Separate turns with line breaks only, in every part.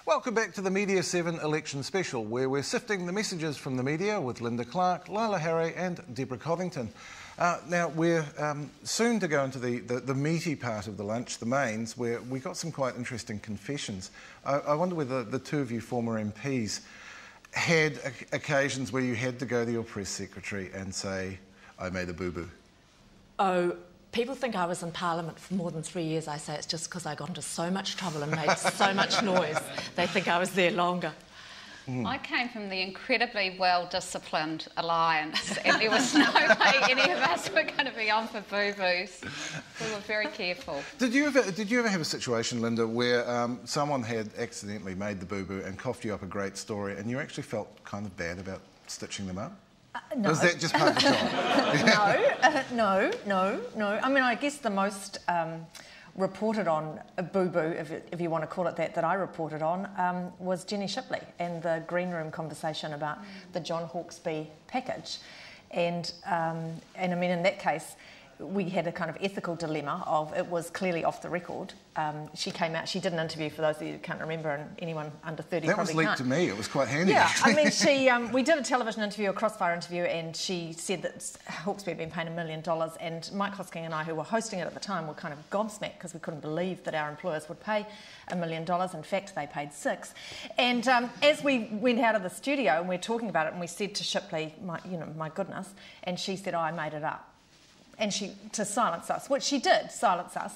Welcome back to the Media7 Election Special, where we're sifting the messages from the media with Linda Clark, Lila Harry and Deborah Covington. Now, we're soon to go into the meaty part of the lunch, the mains, where we got some quite interesting confessions. I wonder whether the two of you former MPs had occasions where you had to go to your press secretary and say, I made a boo-boo.
Oh, people think I was in Parliament for more than 3 years. I say it's just because I got into so much trouble and made so much noise. They think I was there longer.
I came from the incredibly well-disciplined Alliance, and there was no way any of us were going to be on for boo-boos. We were very careful.
Did you ever have a situation, Linda, where someone had accidentally made the boo-boo and coughed you up a great story and you actually felt kind of bad about stitching them up?
No.
Was that just part of the job?
No. I mean, I guess the most reported on a boo-boo, if you want to call it that I reported on, was Jenny Shipley and the green room conversation about the John Hawkesby package. And I mean, in that case, we had a kind of ethical dilemma of it was clearly off the record. She came out, she did an interview, for those of you who can't remember, and anyone under 30
that
probably
was leaked
can't.
to me, it was quite handy.
Yeah,
actually.
I mean, we did a television interview, a crossfire interview, and she said that Hawkesby had been paid $1 million, and Mike Hosking and I, who were hosting it at the time, were kind of gobsmacked because we couldn't believe that our employers would pay $1 million. In fact, they paid $6 million. And as we went out of the studio and we were talking about it, and we said to Shipley, my goodness, and she said, oh, I made it up. And to silence us, which she did, silence us.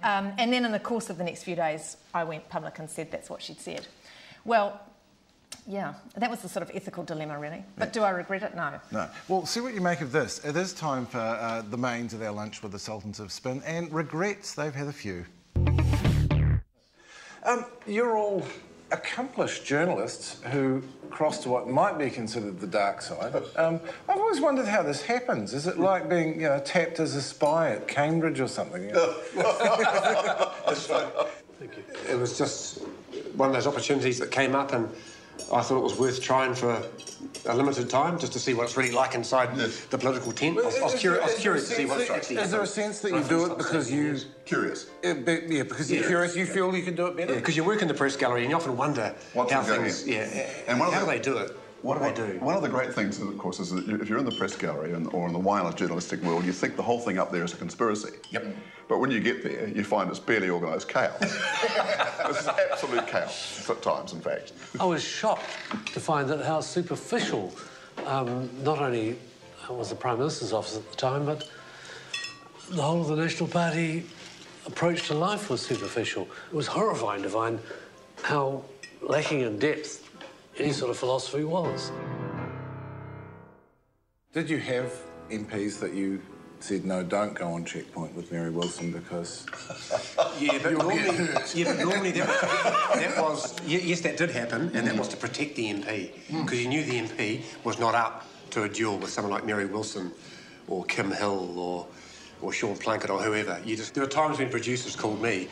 And then in the course of the next few days, I went public and said that's what she'd said. Well, yeah, that was the sort of ethical dilemma, really. But do I regret it? No. No.
Well, see what you make of this. It is time for the mains of our lunch with the Sultans of Spin, and regrets, they've had a few. You're all accomplished journalists who cross to what might be considered the dark side. I've always wondered how this happens. Is it like being, tapped as a spy at Cambridge or something?
That's funny. Thank you. It was just one of those opportunities that came up, and I thought it was worth trying for a limited time, just to see what it's really like inside the political tent. I was curious to see what's actually happening.
Is there a sense that you do it because you...
Curious.
Yeah, because you're curious, you feel you can do it better?
Yeah, because you work in the press gallery and you often wonder how things... Yeah, and how do they do it? What do they do?
One of the great things, of course, is that if you're in the press gallery or in the wider journalistic world, you think the whole thing up there is a conspiracy.
Yep.
But when you get there, you find it's barely organised chaos. This is absolute chaos at times, in fact.
I was shocked to find that how superficial not only was the Prime Minister's office at the time, but the whole of the National Party approach to life was superficial. It was horrifying to find how lacking in depth any sort of philosophy was.
Did you have MPs that you said, no, don't go on Checkpoint with Mary Wilson because...
Yeah, but normally that was... Yes, that did happen, and that was to protect the MP, because you knew the MP was not up to a duel with someone like Mary Wilson or Kim Hill or Sean Plunkett or whoever. There were times when producers called me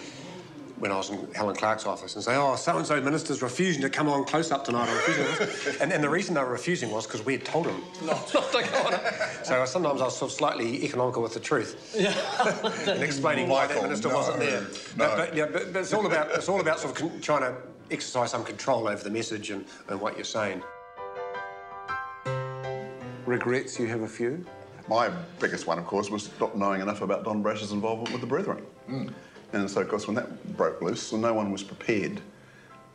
when I was in Helen Clark's office and say, oh, so-and-so minister's refusing to come on close-up tonight. and the reason they were refusing was because we had told them not to go on. So sometimes I was sort of slightly economical with the truth and explaining why that minister wasn't there. But it's all about sort of trying to exercise some control over the message and what you're saying.
Regrets, you have a few?
My biggest one, of course, was not knowing enough about Don Brash's involvement with the Brethren. And so, of course, when that broke loose, no one was prepared.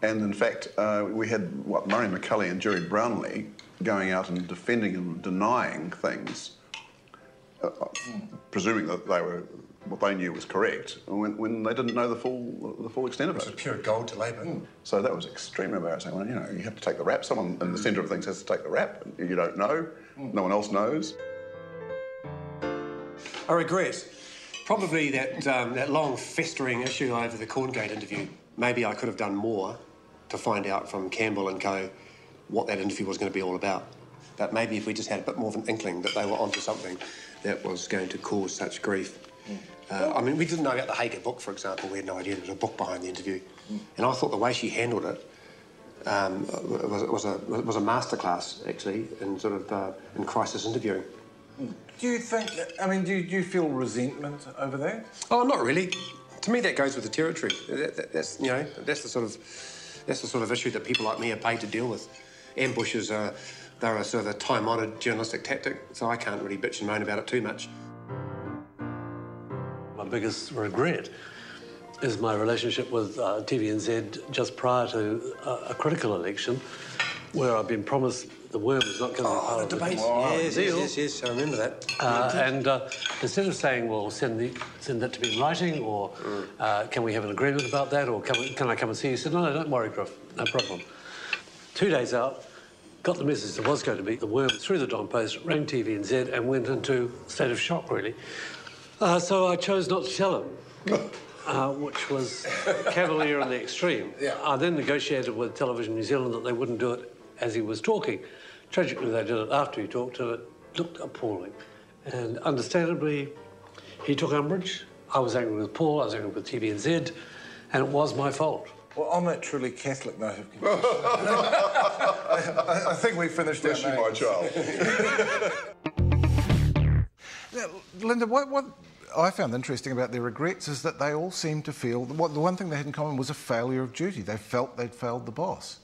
And, in fact, we had, Murray McCulley and Jerry Brownlee going out and defending and denying things, presuming that they were what they knew was correct, when they didn't know the full extent of it.
It was pure gold to Labour.
So that was extremely embarrassing. Well, you have to take the rap. Someone in the centre of things has to take the rap. You don't know. No one else knows.
I regret probably that long festering issue over the Corngate interview. Maybe I could have done more to find out from Campbell and co what that interview was going to be all about. But maybe if we just had a bit more of an inkling that they were onto something that was going to cause such grief. I mean, we didn't know about the Hager book, for example. We had no idea there was a book behind the interview. And I thought the way she handled it was a masterclass, actually, in sort of in crisis interviewing.
Do you think, do you feel resentment over that?
Oh, not really. To me, that goes with the territory. That's the sort of That's the sort of issue that people like me are paid to deal with. Ambushes are, they're a sort of a time-honoured journalistic tactic, so I can't really bitch and moan about it too much.
My biggest regret is my relationship with TVNZ just prior to a critical election, where I've been promised the worm is not going to be part of the
debate. Yes, I remember that.
And instead of saying, well, send that to me in writing, or can we have an agreement about that, or can I come and see you? He said, no, don't worry, Griff, no problem. 2 days out, got the message there was going to be the worm through the Don Post, rang TVNZ and went into a state of shock, really. So I chose not to tell him, which was cavalier in the extreme.
Yeah.
I then negotiated with Television New Zealand that they wouldn't do it as he was talking. Tragically, they did it after he talked, and it looked appalling. And understandably, he took umbrage. I was angry with Paul, I was angry with TVNZ, and it was my fault.
Well, on that truly Catholic note of confession, I think we finished our
Bless you, my child.
Now, Linda, what I found interesting about their regrets is that they all seemed to feel the one thing they had in common was a failure of duty. They felt they'd failed the boss.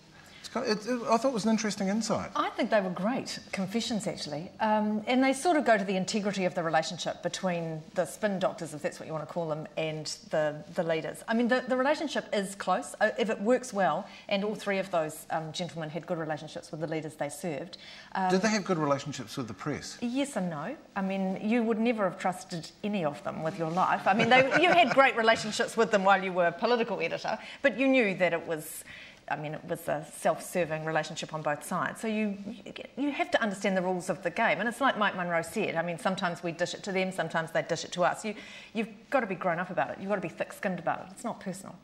I thought it was an interesting insight.
I think they were great confessions, actually. And they sort of go to the integrity of the relationship between the spin doctors, if that's what you want to call them, and the leaders. I mean, the relationship is close. If it works well, and all three of those gentlemen had good relationships with the leaders they served.
Did they have good relationships with the press?
Yes and no. I mean, you would never have trusted any of them with your life. I mean, you had great relationships with them while you were a political editor, but you knew that it was... I mean, it was a self-serving relationship on both sides. So you have to understand the rules of the game. And it's like Mike Munro said. I mean, sometimes we dish it to them, sometimes they dish it to us. You've got to be grown up about it. You've got to be thick-skinned about it. It's not personal.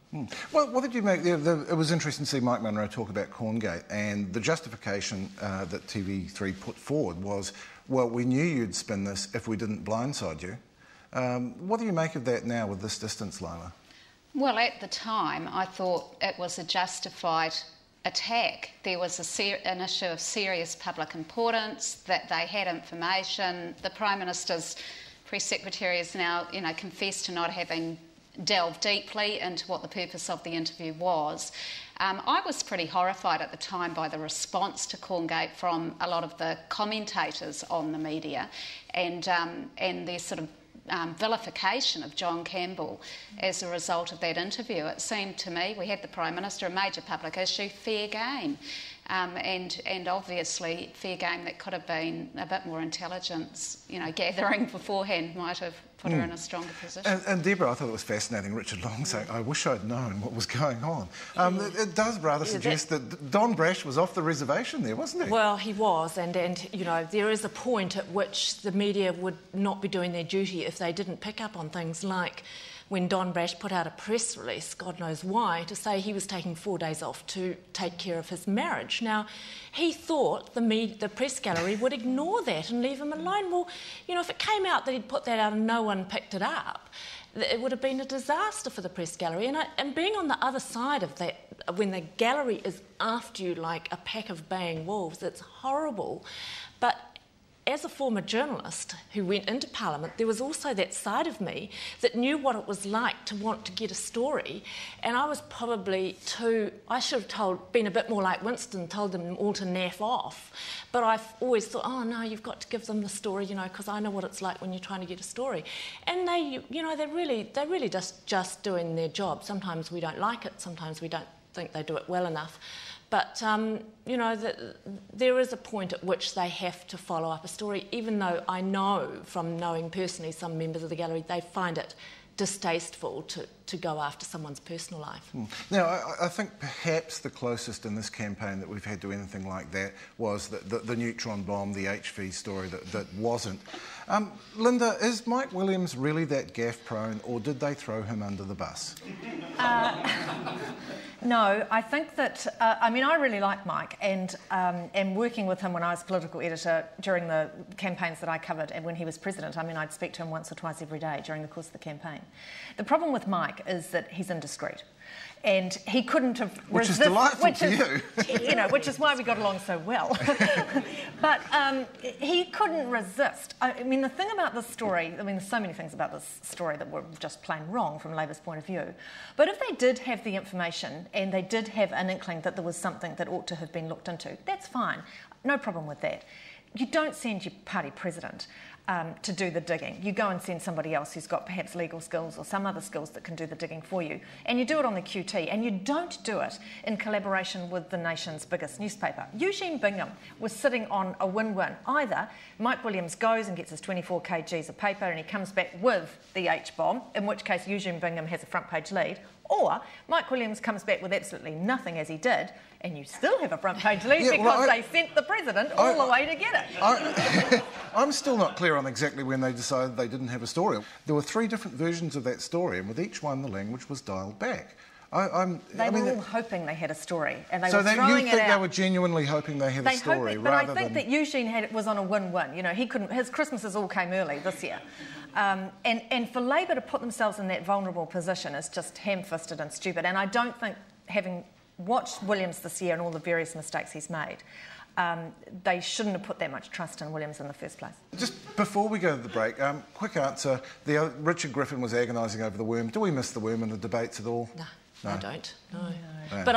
Well, what did you make? It was interesting to see Mike Munro talk about Corngate, and the justification that TV3 put forward was, well, we knew you'd spin this if we didn't blindside you. What do you make of that now with this distance, Lila?
Well, at the time, I thought it was a justified attack. There was an issue of serious public importance, that they had information. The Prime Minister's press secretary has now, confessed to not having delved deeply into what the purpose of the interview was. I was pretty horrified at the time by the response to Corngate from a lot of the commentators on the media, and their sort of vilification of John Campbell as a result of that interview. It seemed to me, we had the Prime Minister, a major public issue, fair game. And obviously fair game that could have been a bit more intelligence, gathering beforehand might have put her in a stronger position.
And Deborah, I thought it was fascinating, Richard Long saying, I wish I'd known what was going on. It does rather suggest that Don Brash was off the reservation there, wasn't he?
Well, he was, and there is a point at which the media would not be doing their duty if they didn't pick up on things like when Don Brash put out a press release, God knows why, to say he was taking 4 days off to take care of his marriage. Now, he thought the press gallery would ignore that and leave him alone. Well, if it came out that he'd put that out and no one picked it up, it would have been a disaster for the press gallery. And being on the other side of that, when the gallery is after you like a pack of baying wolves, it's horrible. But as a former journalist who went into Parliament, there was also that side of me that knew what it was like to want to get a story, and I was probably I should have been a bit more like Winston, told them all to naff off, but I've always thought, oh no, you've got to give them the story, because I know what it's like when you're trying to get a story. And they're really just doing their job. Sometimes we don't like it, sometimes we don't think they do it well enough. But, there is a point at which they have to follow up a story, even though I know from knowing personally some members of the gallery, they find it distasteful to go after someone's personal life.
Now, I think perhaps the closest in this campaign that we've had to anything like that was the neutron bomb, the HV story that wasn't. Linda, is Mike Williams really that gaffe-prone, or did they throw him under the bus?
No, I think that, I really like Mike, and working with him when I was political editor during the campaigns that I covered, and when he was president, I'd speak to him once or twice every day during the course of the campaign. The problem with Mike is that he's indiscreet. And he couldn't have
which is delightful for you.
You know, which is why we got along so well. But he couldn't resist. I mean, the thing about this story, I mean, there's so many things about this story that were just plain wrong from Labor's point of view. But if they did have the information and they did have an inkling that there was something that ought to have been looked into, that's fine. No problem with that. You don't send your party president to do the digging. You go and send somebody else who's got perhaps legal skills or some other skills that can do the digging for you. And you do it on the QT, and you don't do it in collaboration with the nation's biggest newspaper. Eugene Bingham was sitting on a win-win. Either Mike Williams goes and gets his 24 kgs of paper and he comes back with the H-bomb, in which case Eugene Bingham has a front-page lead, or Mike Williams comes back with absolutely nothing, as he did, and you still have a front-page lead because they sent the president all the way to get it.
I'm still not clear on exactly when they decided they didn't have a story. There were 3 different versions of that story, and with each one the language was dialed back.
They were all hoping they had a story, and they
so
were throwing it out.
You think they were genuinely hoping they had a story,
but I think that Eugene was on a win-win. You know, he couldn't. His Christmases all came early this year, and for Labor to put themselves in that vulnerable position is just ham-fisted and stupid. And I don't think, having watched Williams this year and all the various mistakes he's made, they shouldn't have put that much trust in Williams in the first place.
Just before we go to the break, quick answer. Richard Griffin was agonising over the worm. Do we miss the worm in the debates at all?
No. I don't, no. But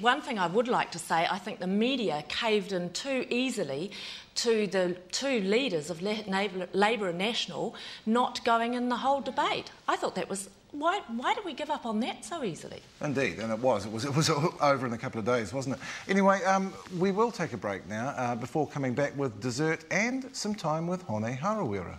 one thing I would like to say, I think the media caved in too easily to the 2 leaders of Labour and National not going in the whole debate. I thought that was... Why did we give up on that so easily?
Indeed, and it was over in a couple of days, wasn't it? Anyway, we will take a break now before coming back with dessert and some time with Hone Harawira.